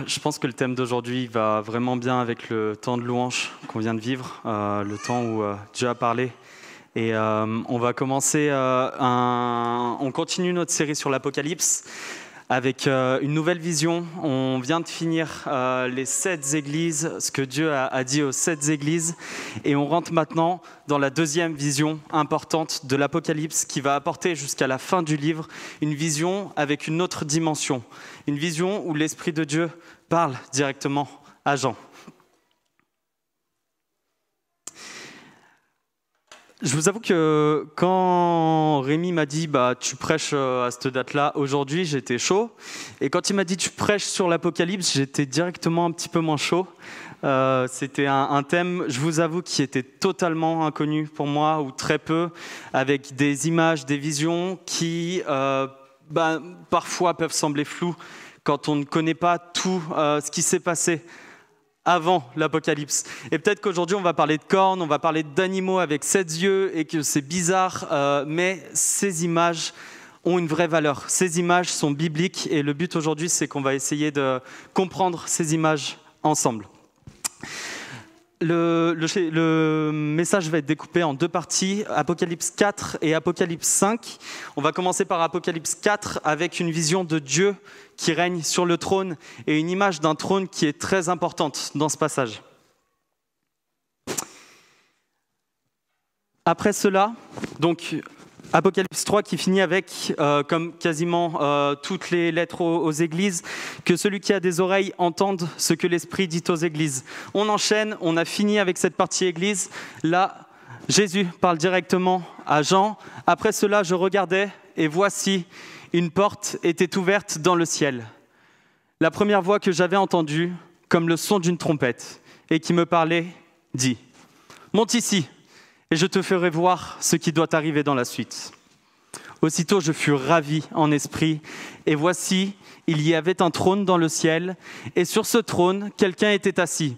Je pense que le thème d'aujourd'hui va vraiment bien avec le temps de louange qu'on vient de vivre, le temps où Dieu a parlé. Et on va commencer, on continue notre série sur l'Apocalypse avec une nouvelle vision. On vient de finir les 7 églises, ce que Dieu a dit aux 7 églises. Et on rentre maintenant dans la deuxième vision importante de l'Apocalypse qui va apporter jusqu'à la fin du livre une vision avec une autre dimension. Une vision où l'Esprit de Dieu parle directement à Jean. Je vous avoue que quand Rémi m'a dit tu prêches à cette date-là, aujourd'hui j'étais chaud. Et quand il m'a dit tu prêches sur l'Apocalypse, j'étais directement un petit peu moins chaud. C'était un thème, je vous avoue, qui était totalement inconnu pour moi, ou très peu, avec des images, des visions qui parfois peuvent sembler floues quand on ne connaît pas tout ce qui s'est passé avant l'Apocalypse. Et peut-être qu'aujourd'hui, on va parler de cornes, on va parler d'animaux avec 7 yeux, et que c'est bizarre, mais ces images ont une vraie valeur. Ces images sont bibliques, et le but aujourd'hui, c'est qu'on va essayer de comprendre ces images ensemble. Le message va être découpé en 2 parties, Apocalypse 4 et Apocalypse 5. On va commencer par Apocalypse 4 avec une vision de Dieu qui règne sur le trône et une image d'un trône qui est très importante dans ce passage. Après cela, donc Apocalypse 3 qui finit avec, comme quasiment toutes les lettres aux églises, que celui qui a des oreilles entende ce que l'Esprit dit aux églises. On enchaîne, on a fini avec cette partie église. Là, Jésus parle directement à Jean. Après cela, je regardais et voici, une porte était ouverte dans le ciel. La première voix que j'avais entendue, comme le son d'une trompette, et qui me parlait, dit « Monte ici !» et je te ferai voir ce qui doit arriver dans la suite. Aussitôt, je fus ravi en esprit, et voici, il y avait un trône dans le ciel, et sur ce trône, quelqu'un était assis.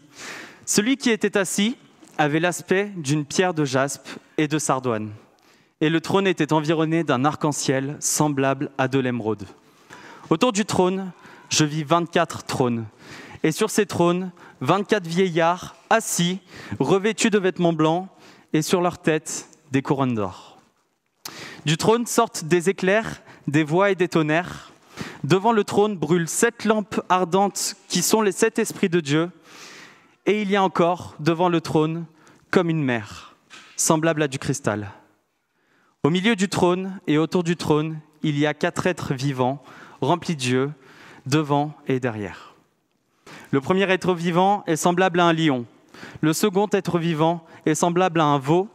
Celui qui était assis avait l'aspect d'une pierre de jaspe et de sardoine, et le trône était environné d'un arc-en-ciel semblable à de l'émeraude. Autour du trône, je vis 24 trônes, et sur ces trônes, 24 vieillards assis, revêtus de vêtements blancs, et sur leur tête, des couronnes d'or. Du trône sortent des éclairs, des voix et des tonnerres. Devant le trône brûlent 7 lampes ardentes qui sont les 7 esprits de Dieu. Et il y a encore, devant le trône, comme une mer, semblable à du cristal. Au milieu du trône et autour du trône, il y a 4 êtres vivants, remplis d'yeux, devant et derrière. Le premier être vivant est semblable à un lion. Le second être vivant est semblable à un veau,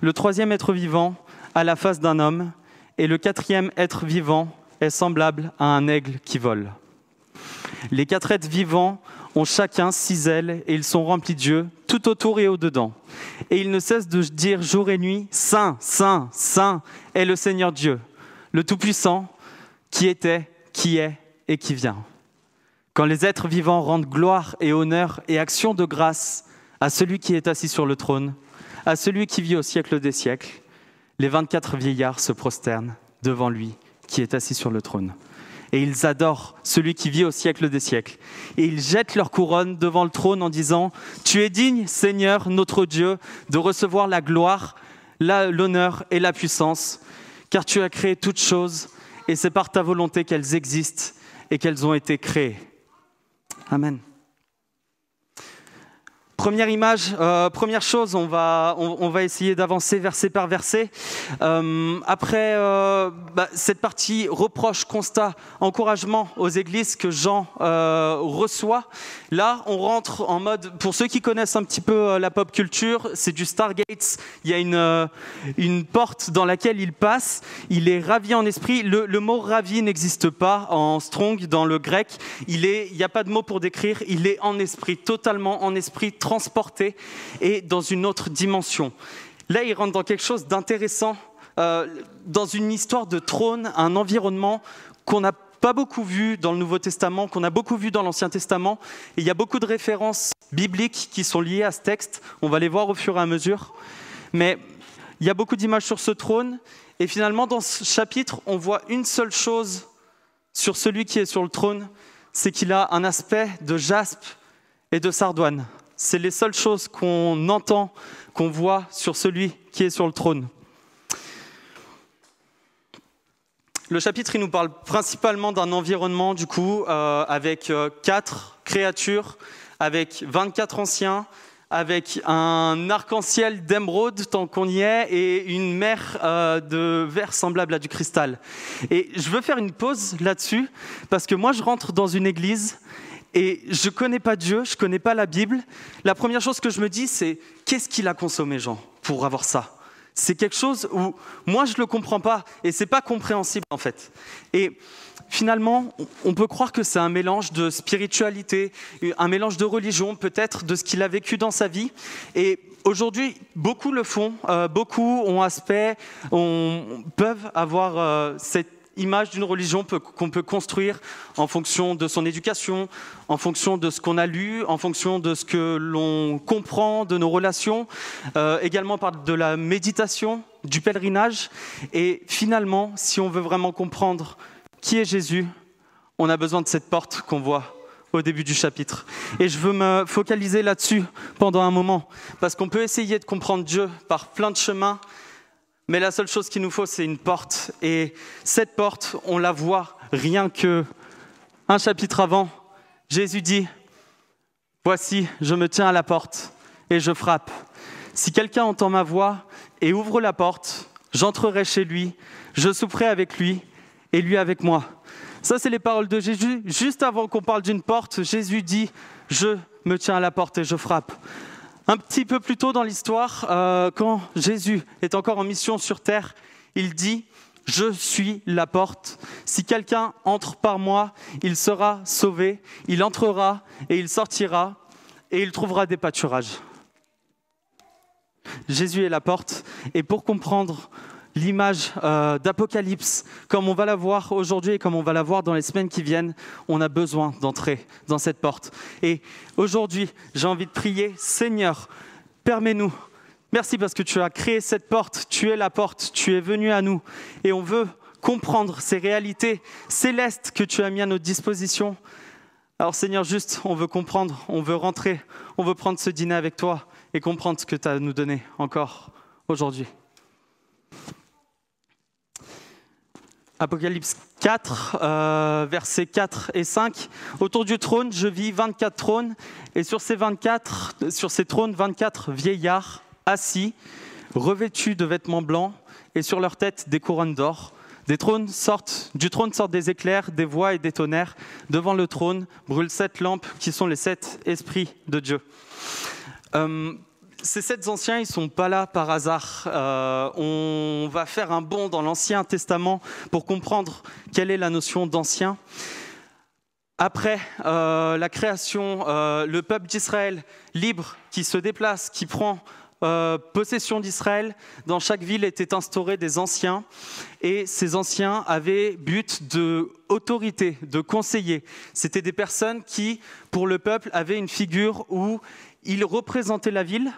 le troisième être vivant à la face d'un homme, et le 4e être vivant est semblable à un aigle qui vole. Les 4 êtres vivants ont chacun 6 ailes, et ils sont remplis d'yeux, tout autour et au-dedans. Et ils ne cessent de dire jour et nuit, « Saint, Saint, Saint est le Seigneur Dieu, le Tout-Puissant, qui était, qui est et qui vient. » Quand les êtres vivants rendent gloire et honneur et action de grâce à celui qui est assis sur le trône, à celui qui vit au siècle des siècles, les 24 vieillards se prosternent devant lui qui est assis sur le trône. Et ils adorent celui qui vit au siècle des siècles. Et ils jettent leur couronne devant le trône en disant « Tu es digne, Seigneur, notre Dieu, de recevoir la gloire, l'honneur et la puissance, car tu as créé toutes choses, et c'est par ta volonté qu'elles existent et qu'elles ont été créées. » Amen. Première image, première chose, on va essayer d'avancer verset par verset. Après cette partie reproche, constat, encouragement aux églises que Jean reçoit, là on rentre en mode, pour ceux qui connaissent un petit peu la pop culture, c'est du Stargate, il y a une porte dans laquelle il passe, il est ravi en esprit. Le mot ravi n'existe pas en Strong dans le grec, il n'y a pas de mot pour décrire, il est en esprit, totalement en esprit, transporté et dans une autre dimension. Là, il rentre dans quelque chose d'intéressant, dans une histoire de trône, un environnement qu'on n'a pas beaucoup vu dans le Nouveau Testament, qu'on a beaucoup vu dans l'Ancien Testament. Et il y a beaucoup de références bibliques qui sont liées à ce texte. On va les voir au fur et à mesure. Mais il y a beaucoup d'images sur ce trône. Et finalement, dans ce chapitre, on voit une seule chose sur celui qui est sur le trône, c'est qu'il a un aspect de jaspe et de sardoine. C'est les seules choses qu'on entend, qu'on voit sur celui qui est sur le trône. Le chapitre, il nous parle principalement d'un environnement, du coup, avec 4 créatures, avec 24 anciens, avec un arc-en-ciel d'émeraude, tant qu'on y est, et une mer de verre semblable à du cristal. Et je veux faire une pause là-dessus, parce que moi, je rentre dans une église, et je ne connais pas Dieu, je ne connais pas la Bible. La première chose que je me dis, c'est qu'est-ce qu'il a consommé, Jean, pour avoir ça ? C'est quelque chose où moi, je ne le comprends pas et ce n'est pas compréhensible en fait. Et finalement, on peut croire que c'est un mélange de spiritualité, un mélange de religion, peut-être de ce qu'il a vécu dans sa vie. Et aujourd'hui, beaucoup le font, beaucoup ont aspect, peuvent avoir cette image d'une religion qu'on peut construire en fonction de son éducation, en fonction de ce qu'on a lu, en fonction de ce que l'on comprend de nos relations, également par de la méditation, du pèlerinage. Et finalement, si on veut vraiment comprendre qui est Jésus, on a besoin de cette porte qu'on voit au début du chapitre. Et je veux me focaliser là-dessus pendant un moment, parce qu'on peut essayer de comprendre Dieu par plein de chemins, mais la seule chose qu'il nous faut, c'est une porte. Et cette porte, on la voit rien que un chapitre avant. Jésus dit, « Voici, je me tiens à la porte et je frappe. Si quelqu'un entend ma voix et ouvre la porte, j'entrerai chez lui, je souperai avec lui et lui avec moi. » Ça, c'est les paroles de Jésus. Juste avant qu'on parle d'une porte, Jésus dit, « Je me tiens à la porte et je frappe. » Un petit peu plus tôt dans l'histoire, quand Jésus est encore en mission sur terre, il dit « Je suis la porte. Si quelqu'un entre par moi, il sera sauvé. Il entrera et il sortira et il trouvera des pâturages. » Jésus est la porte. Et pour comprendre l'image d'Apocalypse, comme on va la voir aujourd'hui et comme on va la voir dans les semaines qui viennent, on a besoin d'entrer dans cette porte. Et aujourd'hui, j'ai envie de prier, Seigneur, permets-nous. Merci parce que tu as créé cette porte, tu es la porte, tu es venu à nous. Et on veut comprendre ces réalités célestes que tu as mis à notre disposition. Alors Seigneur, juste, on veut comprendre, on veut rentrer, on veut prendre ce dîner avec toi et comprendre ce que tu as à nous donner encore aujourd'hui. Apocalypse 4, versets 4 et 5. Autour du trône, je vis 24 trônes, et sur ces trônes, 24 vieillards assis, revêtus de vêtements blancs, et sur leurs têtes des couronnes d'or. Du trône sortent des éclairs, des voix et des tonnerres. Devant le trône brûlent 7 lampes, qui sont les 7 esprits de Dieu. Ces 7 anciens, ils ne sont pas là par hasard. On va faire un bond dans l'Ancien Testament pour comprendre quelle est la notion d'ancien. Après la création, le peuple d'Israël libre qui se déplace, qui prend possession d'Israël, dans chaque ville étaient instaurés des anciens. Et ces anciens avaient but d'autorité, de conseiller. C'était des personnes qui, pour le peuple, avaient une figure où ils représentaient la ville.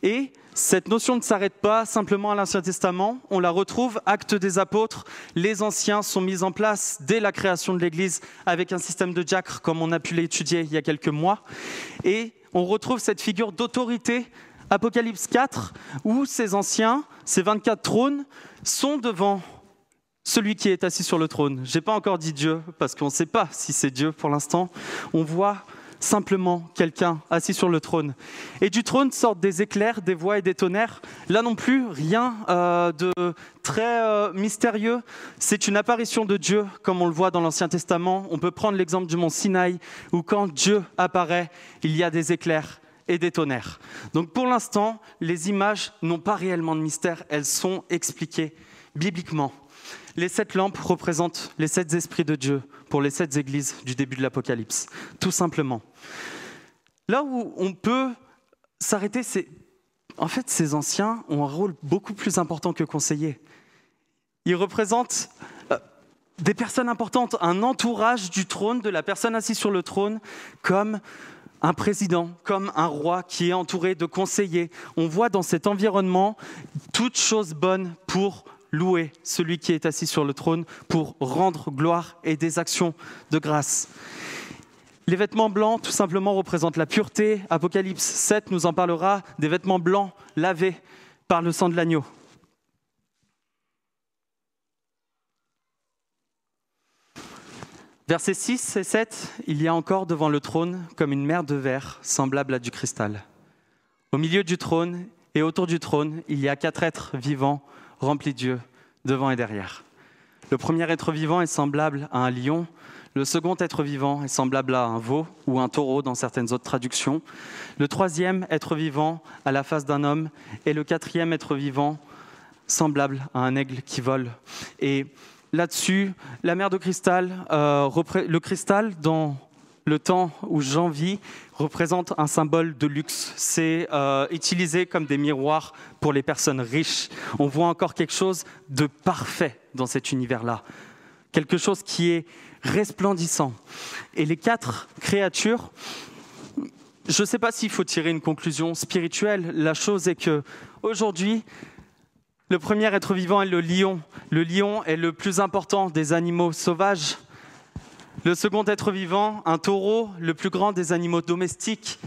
Et cette notion ne s'arrête pas simplement à l'Ancien Testament, on la retrouve, Actes des Apôtres, les anciens sont mis en place dès la création de l'Église avec un système de diacres comme on a pu l'étudier il y a quelques mois. Et on retrouve cette figure d'autorité, Apocalypse 4, où ces anciens, ces 24 trônes, sont devant celui qui est assis sur le trône. Je n'ai pas encore dit Dieu, parce qu'on ne sait pas si c'est Dieu pour l'instant. On voit simplement quelqu'un assis sur le trône. Et du trône sortent des éclairs, des voix et des tonnerres. Là non plus, rien de très mystérieux. C'est une apparition de Dieu, comme on le voit dans l'Ancien Testament. On peut prendre l'exemple du mont Sinaï, où quand Dieu apparaît, il y a des éclairs et des tonnerres. Donc pour l'instant, les images n'ont pas réellement de mystère, elles sont expliquées bibliquement. Les 7 lampes représentent les 7 esprits de Dieu pour les 7 églises du début de l'Apocalypse, tout simplement. Là où on peut s'arrêter, c'est en fait ces anciens ont un rôle beaucoup plus important que conseillers. Ils représentent des personnes importantes, un entourage du trône, de la personne assise sur le trône, comme un président, comme un roi qui est entouré de conseillers. On voit dans cet environnement toute chose bonne pour louer celui qui est assis sur le trône, pour rendre gloire et des actions de grâce. Les vêtements blancs, tout simplement, représentent la pureté. Apocalypse 7 nous en parlera, des vêtements blancs lavés par le sang de l'agneau. Versets 6 et 7, il y a encore devant le trône comme une mer de verre semblable à du cristal. Au milieu du trône et autour du trône, il y a 4 êtres vivants remplis de Dieu, devant et derrière. Le premier être vivant est semblable à un lion. Le second être vivant est semblable à un veau ou un taureau dans certaines autres traductions. Le troisième être vivant a la face d'un homme et le quatrième être vivant semblable à un aigle qui vole. Et là-dessus, la mer de cristal, le cristal dans le temps où Jean vit, représente un symbole de luxe. C'est utilisé comme des miroirs pour les personnes riches. On voit encore quelque chose de parfait dans cet univers-là. Quelque chose qui est resplendissant. Et les 4 créatures, je ne sais pas s'il faut tirer une conclusion spirituelle. La chose est que aujourd'hui, le premier être vivant est le lion. Le lion est le plus important des animaux sauvages. Le second être vivant, un taureau, le plus grand des animaux domestiques.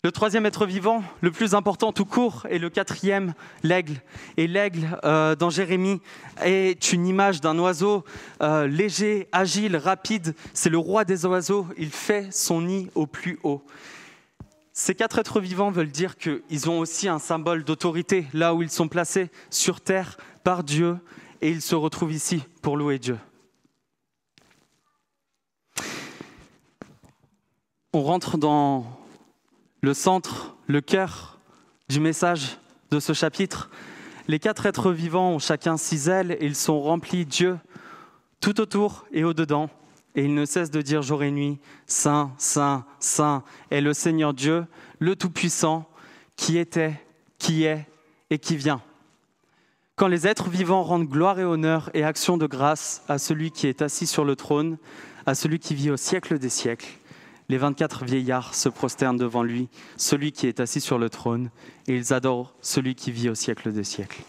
Le troisième être vivant, le plus important tout court, et le quatrième, l'aigle. Et l'aigle, dans Jérémie, est une image d'un oiseau léger, agile, rapide. C'est le roi des oiseaux. Il fait son nid au plus haut. Ces 4 êtres vivants veulent dire qu'ils ont aussi un symbole d'autorité, là où ils sont placés sur terre par Dieu, et ils se retrouvent ici pour louer Dieu. On rentre dans le centre, le cœur du message de ce chapitre. Les 4 êtres vivants ont chacun 6 ailes et ils sont remplis de Dieu tout autour et au-dedans. Et ils ne cessent de dire jour et nuit, Saint, Saint, Saint est le Seigneur Dieu, le Tout-Puissant, qui était, qui est et qui vient. Quand les êtres vivants rendent gloire et honneur et action de grâce à celui qui est assis sur le trône, à celui qui vit au siècle des siècles, les 24 vieillards se prosternent devant lui, celui qui est assis sur le trône, et ils adorent celui qui vit au siècle des siècles.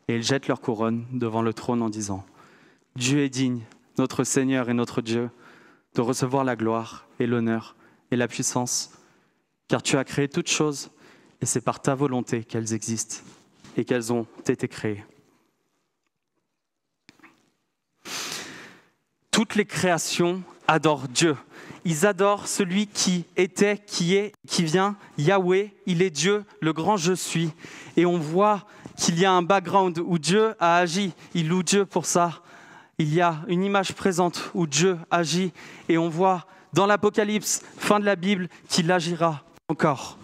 Et ils jettent leur couronne devant le trône en disant « Dieu est digne, notre Seigneur et notre Dieu, de recevoir la gloire et l'honneur et la puissance, car tu as créé toutes choses, et c'est par ta volonté qu'elles existent et qu'elles ont été créées. » Toutes les créations adorent Dieu. Ils adorent celui qui était, qui est, qui vient. Yahweh, il est Dieu, le grand je suis. Et on voit qu'il y a un background où Dieu a agi. Il loue Dieu pour ça. Il y a une image présente où Dieu agit. Et on voit dans l'Apocalypse, fin de la Bible, qu'il agira encore.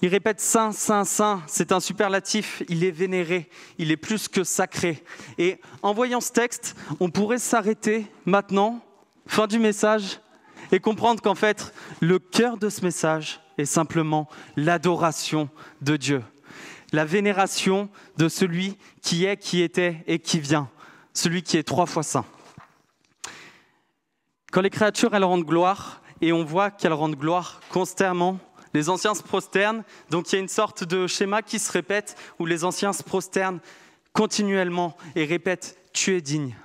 Il répète Saint, Saint, Saint, c'est un superlatif, il est vénéré, il est plus que sacré. Et en voyant ce texte, on pourrait s'arrêter maintenant, fin du message, et comprendre qu'en fait, le cœur de ce message est simplement l'adoration de Dieu. La vénération de celui qui est, qui était et qui vient, celui qui est 3 fois saint. Quand les créatures, elles rendent gloire, et on voit qu'elles rendent gloire constamment, les anciens se prosternent, donc il y a une sorte de schéma qui se répète, où les anciens se prosternent continuellement et répètent « Tu es digne ».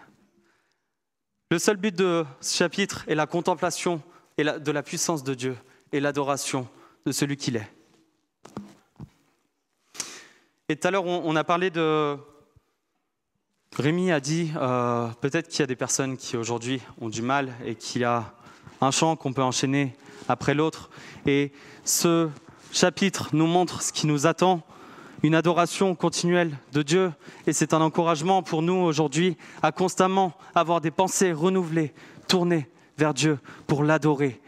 Le seul but de ce chapitre est la contemplation de la puissance de Dieu et l'adoration de celui qu'il est. Et tout à l'heure, on a parlé de... Rémi a dit, peut-être qu'il y a des personnes qui aujourd'hui ont du mal et qu'il y a un chant qu'on peut enchaîner après l'autre. Et ce chapitre nous montre ce qui nous attend, une adoration continuelle de Dieu. Et c'est un encouragement pour nous aujourd'hui à constamment avoir des pensées renouvelées, tournées vers Dieu pour l'adorer.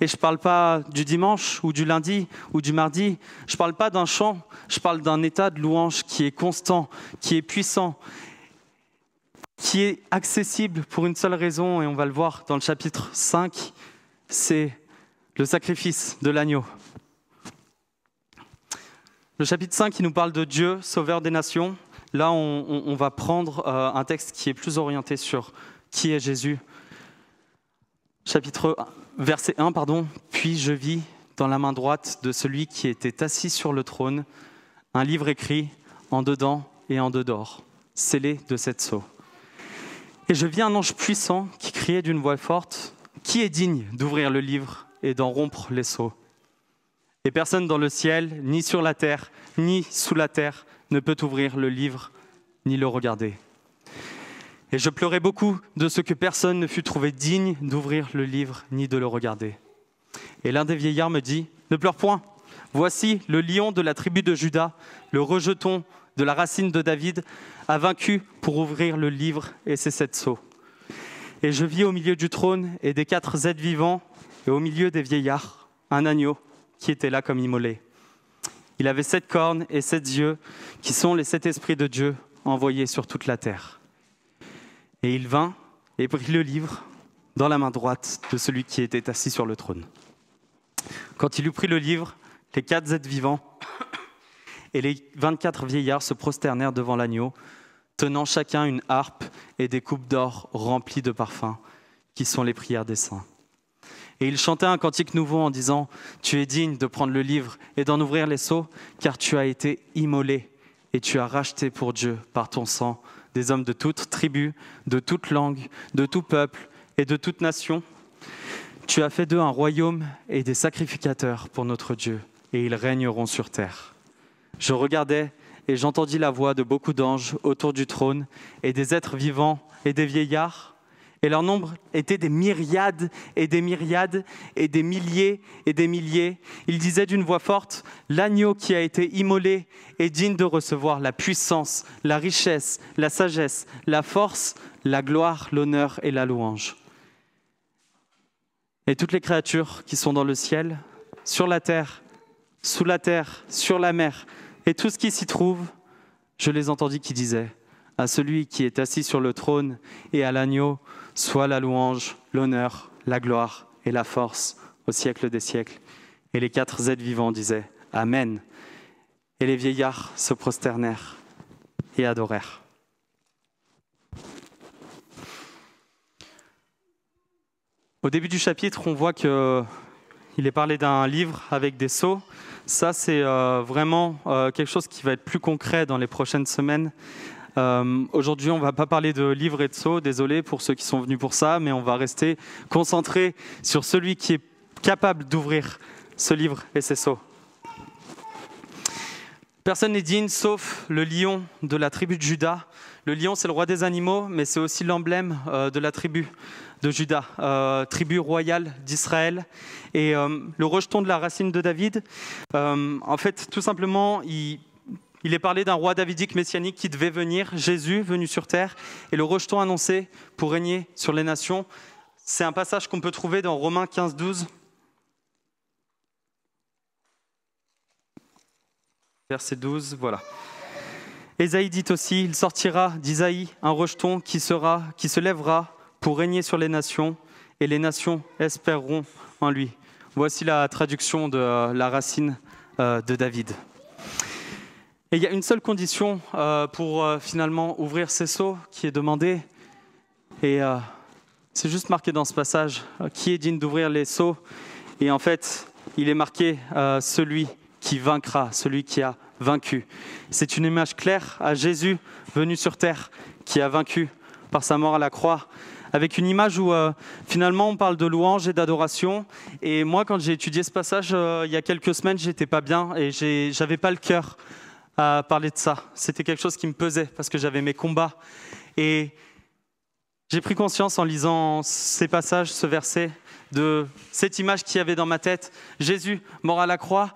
Et je ne parle pas du dimanche ou du lundi ou du mardi, je ne parle pas d'un chant, je parle d'un état de louange qui est constant, qui est puissant, qui est accessible pour une seule raison, et on va le voir dans le chapitre 5, c'est le sacrifice de l'agneau. Le chapitre 5, il nous parle de Dieu, sauveur des nations. Là, on va prendre un texte qui est plus orienté sur qui est Jésus. Verset 1, « Puis je vis dans la main droite de celui qui était assis sur le trône un livre écrit en dedans et en dehors, scellé de 7 sceaux. Et je vis un ange puissant qui criait d'une voix forte, Qui est digne d'ouvrir le livre et d'en rompre les sceaux? Et personne dans le ciel, ni sur la terre, ni sous la terre, ne peut ouvrir le livre, ni le regarder. Et je pleurais beaucoup de ce que personne ne fut trouvé digne d'ouvrir le livre, ni de le regarder. Et l'un des vieillards me dit, « Ne pleure point, voici le lion de la tribu de Juda, le rejeton de la racine de David, a vaincu pour ouvrir le livre et ses 7 sceaux. » Et je vis au milieu du trône et des 4 êtres vivants, et au milieu des vieillards, un agneau qui était là comme immolé. Il avait 7 cornes et 7 yeux, qui sont les 7 esprits de Dieu envoyés sur toute la terre. Et il vint et prit le livre dans la main droite de celui qui était assis sur le trône. Quand il eut pris le livre, les 4 êtres vivants et les 24 vieillards se prosternèrent devant l'agneau, tenant chacun une harpe et des coupes d'or remplies de parfums, qui sont les prières des saints. Et il chantait un cantique nouveau en disant « Tu es digne de prendre le livre et d'en ouvrir les sceaux, car tu as été immolé et tu as racheté pour Dieu par ton sang des hommes de toute tribu, de toute langue, de tout peuple et de toute nation. Tu as fait d'eux un royaume et des sacrificateurs pour notre Dieu, et ils régneront sur terre. » Je regardais et j'entendis la voix de beaucoup d'anges autour du trône et des êtres vivants et des vieillards, et leur nombre était des myriades et des myriades et des milliers et des milliers. Ils disaient d'une voix forte, « L'agneau qui a été immolé est digne de recevoir la puissance, la richesse, la sagesse, la force, la gloire, l'honneur et la louange. » Et toutes les créatures qui sont dans le ciel, sur la terre, sous la terre, sur la mer, et tout ce qui s'y trouve, je les entendis qui disaient, « À celui qui est assis sur le trône et à l'agneau, soit la louange, l'honneur, la gloire et la force au siècle des siècles. » Et les 4 êtres vivants disaient « Amen. » Et les vieillards se prosternèrent et adorèrent. Au début du chapitre, on voit qu'il est parlé d'un livre avec des sceaux. Ça, c'est vraiment quelque chose qui va être plus concret dans les prochaines semaines. Aujourd'hui, on ne va pas parler de livres et de sceaux, désolé pour ceux qui sont venus pour ça, mais on va rester concentré sur celui qui est capable d'ouvrir ce livre et ses sceaux. Personne n'est digne sauf le lion de la tribu de Juda. Le lion, c'est le roi des animaux, mais c'est aussi l'emblème de la tribu de Juda, tribu royale d'Israël. Et le rejeton de la racine de David, en fait, tout simplement, il est parlé d'un roi davidique messianique qui devait venir, Jésus venu sur terre, et le rejeton annoncé pour régner sur les nations. C'est un passage qu'on peut trouver dans Romains 15-12. Verset 12, voilà. Ésaïe dit aussi, il sortira d'Isaïe un rejeton qui se lèvera pour régner sur les nations, et les nations espéreront en lui. Voici la traduction de la racine de David. Et il y a une seule condition pour finalement ouvrir ces sceaux qui est demandée, et c'est juste marqué dans ce passage, qui est digne d'ouvrir les sceaux, et en fait, il est marqué celui qui vaincra, celui qui a vaincu. C'est une image claire à Jésus venu sur terre, qui a vaincu par sa mort à la croix, avec une image où finalement on parle de louange et d'adoration. Et moi, quand j'ai étudié ce passage il y a quelques semaines, j'étais pas bien et j'avais pas le cœur à parler de ça. C'était quelque chose qui me pesait parce que j'avais mes combats. Et j'ai pris conscience en lisant ces passages, ce verset, de cette image qu'il y avait dans ma tête. Jésus, mort à la croix,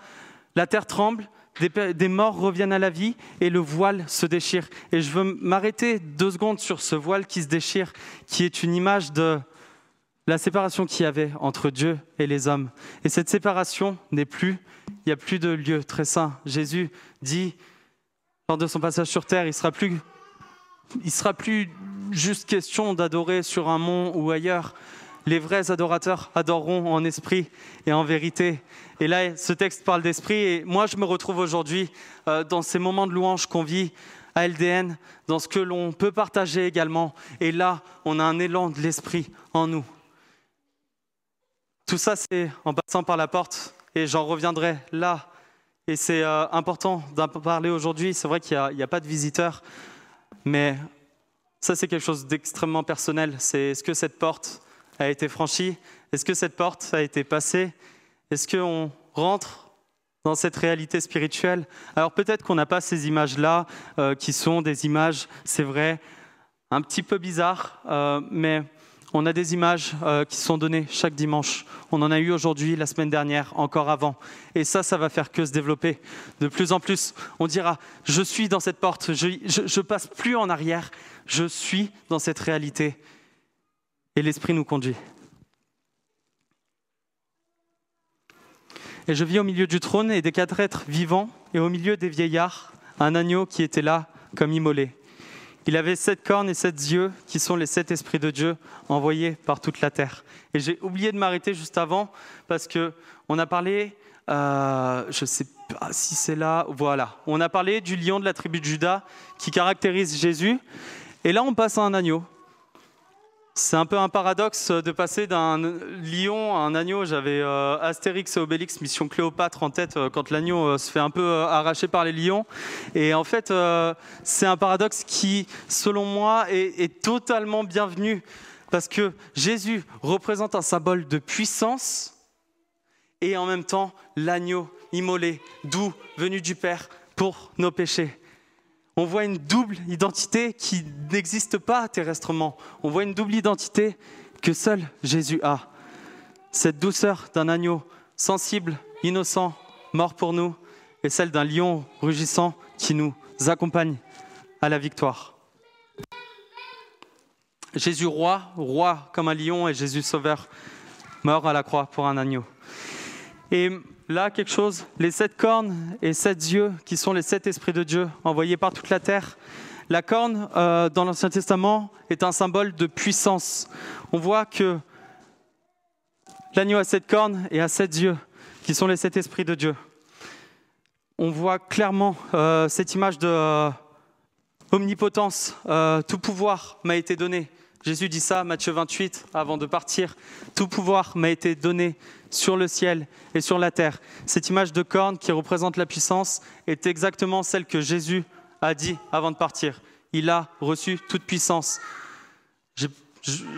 la terre tremble, des morts reviennent à la vie et le voile se déchire. Et je veux m'arrêter 2 secondes sur ce voile qui se déchire, qui est une image de la séparation qu'il y avait entre Dieu et les hommes. Et cette séparation n'est plus, il n'y a plus de lieu très saint. Jésus dit, lors de son passage sur terre, il sera plus juste question d'adorer sur un mont ou ailleurs. Les vrais adorateurs adoreront en esprit et en vérité. Et là, ce texte parle d'esprit. Et moi, je me retrouve aujourd'hui dans ces moments de louange qu'on vit à LDN, dans ce que l'on peut partager également. Et là, on a un élan de l'esprit en nous. Tout ça, c'est en passant par la porte. Et j'en reviendrai là. Et c'est important d'en parler aujourd'hui. C'est vrai qu'il n'y a pas de visiteurs. Mais ça, c'est quelque chose d'extrêmement personnel. C'est est-ce que cette porte a été franchie? Est-ce que cette porte a été passée? Est-ce qu'on rentre dans cette réalité spirituelle? Alors peut-être qu'on n'a pas ces images-là, qui sont des images, c'est vrai, un petit peu bizarres, mais on a des images qui sont données chaque dimanche. On en a eu aujourd'hui, la semaine dernière, encore avant. Et ça va faire que se développer. De plus en plus, on dira, je suis dans cette porte, je passe plus en arrière, je suis dans cette réalité. Et l'Esprit nous conduit. Et je vis au milieu du trône et des 4 êtres vivants, et au milieu des vieillards, un agneau qui était là comme immolé. Il avait 7 cornes et 7 yeux, qui sont les 7 esprits de Dieu envoyés par toute la terre. Et j'ai oublié de m'arrêter juste avant, parce qu'on a parlé, je ne sais pas si c'est là, voilà. On a parlé du lion de la tribu de Juda, qui caractérise Jésus. Et là, on passe à un agneau. C'est un peu un paradoxe de passer d'un lion à un agneau. J'avais Astérix et Obélix, Mission Cléopâtre en tête quand l'agneau se fait un peu arracher par les lions. Et en fait, c'est un paradoxe qui, selon moi, est totalement bienvenu. Parce que Jésus représente un symbole de puissance et en même temps l'agneau immolé, doux, venu du Père pour nos péchés. On voit une double identité qui n'existe pas terrestrement. On voit une double identité que seul Jésus a. Cette douceur d'un agneau sensible, innocent, mort pour nous, et celle d'un lion rugissant qui nous accompagne à la victoire. Jésus roi comme un lion, et Jésus sauveur, mort à la croix pour un agneau. Et là, quelque chose, les 7 cornes et 7 yeux, qui sont les 7 esprits de Dieu envoyés par toute la terre. La corne, dans l'Ancien Testament, est un symbole de puissance. On voit que l'agneau a 7 cornes et a 7 yeux, qui sont les 7 esprits de Dieu. On voit clairement cette image de omnipotence. Tout pouvoir m'a été donné. Jésus dit ça, Matthieu 28, avant de partir. Tout pouvoir m'a été donné sur le ciel et sur la terre. Cette image de corne qui représente la puissance est exactement celle que Jésus a dit avant de partir. Il a reçu toute puissance.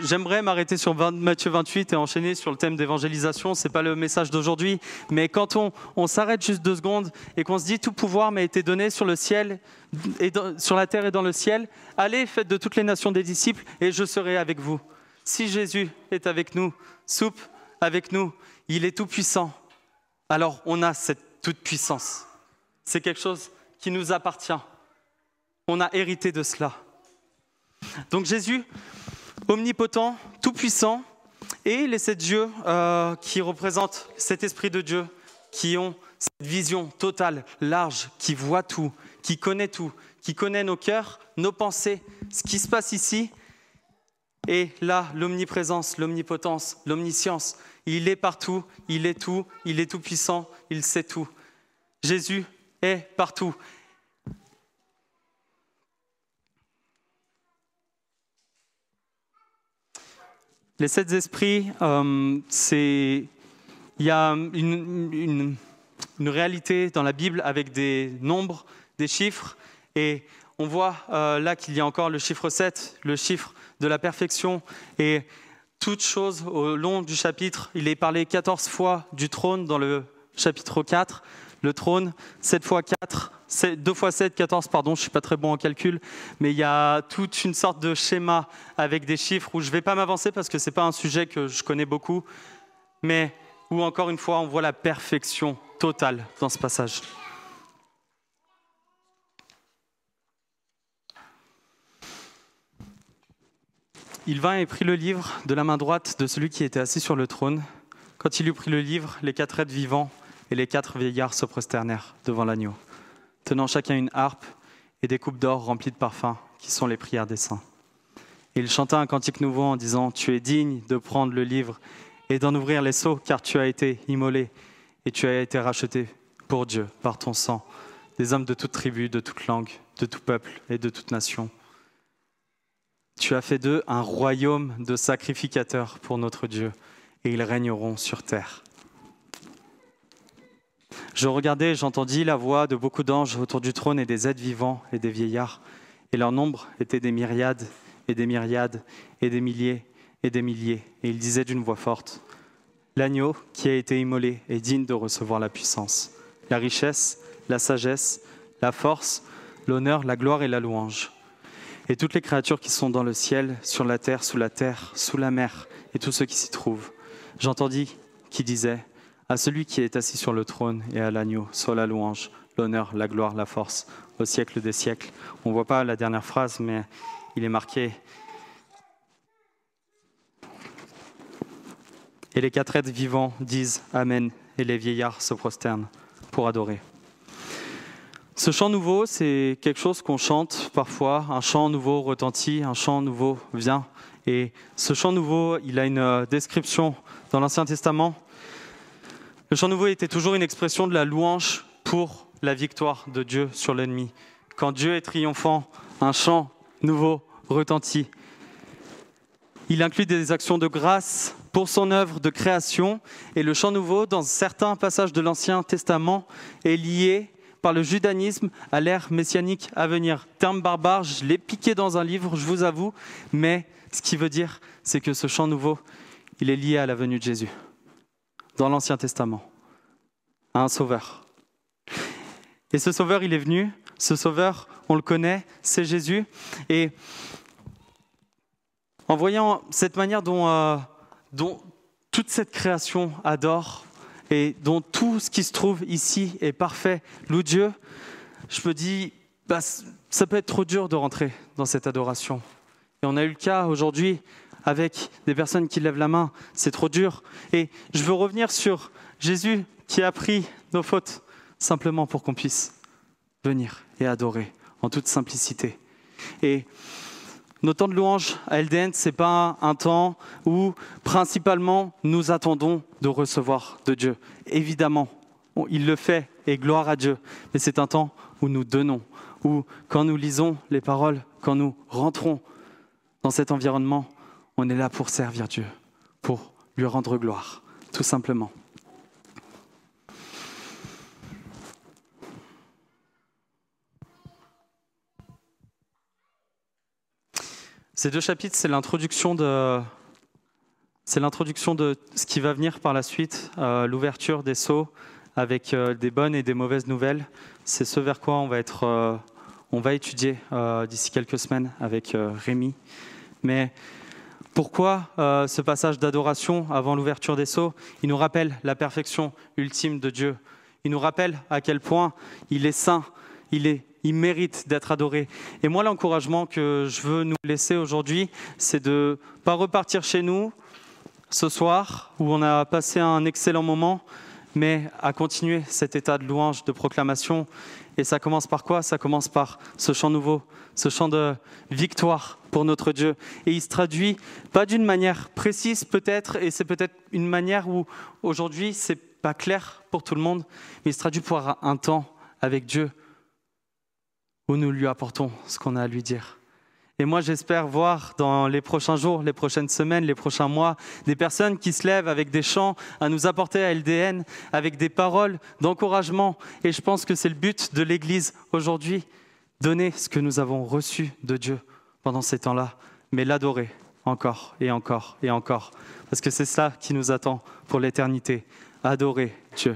J'aimerais m'arrêter sur Matthieu 28 et enchaîner sur le thème d'évangélisation. Ce n'est pas le message d'aujourd'hui, mais quand on s'arrête juste 2 secondes et qu'on se dit « Tout pouvoir m'a été donné sur le ciel, et sur la terre et dans le ciel. Allez, faites de toutes les nations des disciples et je serai avec vous. » Si Jésus est avec nous, soupe avec nous, il est tout puissant. Alors on a cette toute puissance. C'est quelque chose qui nous appartient. On a hérité de cela. Donc Jésus, omnipotent, tout-puissant, et les 7 yeux qui représentent cet esprit de Dieu, qui ont cette vision totale, large, qui voit tout, qui connaît nos cœurs, nos pensées, ce qui se passe ici. Et là, l'omniprésence, l'omnipotence, l'omniscience, il est partout, il est tout puissant, il sait tout. Jésus est partout. Les 7 esprits, il y a une réalité dans la Bible avec des nombres, des chiffres, et on voit là qu'il y a encore le chiffre 7, le chiffre de la perfection, et toute chose au long du chapitre, il est parlé 14 fois du trône dans le chapitre 4, le trône, 7 fois 4, 2 fois 7, 14, pardon, je ne suis pas très bon en calcul, mais il y a toute une sorte de schéma avec des chiffres où je ne vais pas m'avancer parce que ce n'est pas un sujet que je connais beaucoup, mais où encore une fois on voit la perfection totale dans ce passage. Il vint et prit le livre de la main droite de celui qui était assis sur le trône. Quand il eut pris le livre, les 4 êtres vivants et les 4 vieillards se prosternèrent devant l'agneau, tenant chacun une harpe et des coupes d'or remplies de parfums, qui sont les prières des saints. Et il chanta un cantique nouveau en disant « Tu es digne de prendre le livre et d'en ouvrir les sceaux, car tu as été immolé et tu as été racheté pour Dieu par ton sang, des hommes de toute tribu, de toute langue, de tout peuple et de toute nation. Tu as fait d'eux un royaume de sacrificateurs pour notre Dieu, et ils régneront sur terre. » Je regardais et j'entendis la voix de beaucoup d'anges autour du trône et des êtres vivants et des vieillards. Et leur nombre était des myriades et des myriades et des milliers et des milliers. Et ils disaient d'une voix forte, L'agneau qui a été immolé est digne de recevoir la puissance, la richesse, la sagesse, la force, l'honneur, la gloire et la louange. Et toutes les créatures qui sont dans le ciel, sur la terre, sous la mer, et tous ceux qui s'y trouvent. J'entendis qui disait « À celui qui est assis sur le trône et à l'agneau, soit la louange, l'honneur, la gloire, la force, au siècle des siècles. » On ne voit pas la dernière phrase, mais il est marqué. Et les 4 êtres vivants disent « Amen » et les vieillards se prosternent pour adorer. Ce chant nouveau, c'est quelque chose qu'on chante parfois, un chant nouveau retentit, un chant nouveau vient. Et ce chant nouveau, il a une description dans l'Ancien Testament. Le chant nouveau était toujours une expression de la louange pour la victoire de Dieu sur l'ennemi. Quand Dieu est triomphant, un chant nouveau retentit. Il inclut des actions de grâce pour son œuvre de création. Et le chant nouveau, dans certains passages de l'Ancien Testament, est lié par le judaïsme à l'ère messianique à venir. Terme barbare, je l'ai piqué dans un livre, je vous avoue, mais ce qui veut dire, c'est que ce chant nouveau, il est lié à la venue de Jésus, dans l'Ancien Testament, à un sauveur. Et ce sauveur, il est venu, ce sauveur, on le connaît, c'est Jésus. Et en voyant cette manière dont toute cette création adore, et dont tout ce qui se trouve ici est parfait, loue Dieu, je me dis, ça peut être trop dur de rentrer dans cette adoration. Et on a eu le cas aujourd'hui avec des personnes qui lèvent la main, c'est trop dur. Et je veux revenir sur Jésus qui a pris nos fautes simplement pour qu'on puisse venir et adorer en toute simplicité. Et nos temps de louange à LDN, ce n'est pas un temps où principalement nous attendons de recevoir de Dieu. Évidemment, il le fait et gloire à Dieu. Mais c'est un temps où nous donnons, où quand nous lisons les paroles, quand nous rentrons dans cet environnement, on est là pour servir Dieu, pour lui rendre gloire, tout simplement. Ces 2 chapitres, c'est l'introduction de ce qui va venir par la suite, l'ouverture des sceaux avec des bonnes et des mauvaises nouvelles. C'est ce vers quoi on va étudier d'ici quelques semaines avec Rémi. Mais pourquoi ce passage d'adoration avant l'ouverture des sceaux? Il nous rappelle la perfection ultime de Dieu. Il nous rappelle à quel point il est saint, il mérite d'être adoré. Et moi, l'encouragement que je veux nous laisser aujourd'hui, c'est de ne pas repartir chez nous ce soir, où on a passé un excellent moment, mais à continuer cet état de louange, de proclamation. Et ça commence par quoi? Ça commence par ce chant nouveau, ce chant de victoire pour notre Dieu. Et il se traduit pas d'une manière précise peut-être, et c'est peut-être une manière où aujourd'hui c'est pas clair pour tout le monde, mais il se traduit par un temps avec Dieu, où nous lui apportons ce qu'on a à lui dire. Et moi, j'espère voir dans les prochains jours, les prochaines semaines, les prochains mois, des personnes qui se lèvent avec des chants à nous apporter à LDN, avec des paroles d'encouragement. Et je pense que c'est le but de l'Église aujourd'hui, donner ce que nous avons reçu de Dieu pendant ces temps-là, mais l'adorer encore et encore et encore. Parce que c'est ça qui nous attend pour l'éternité, adorer Dieu.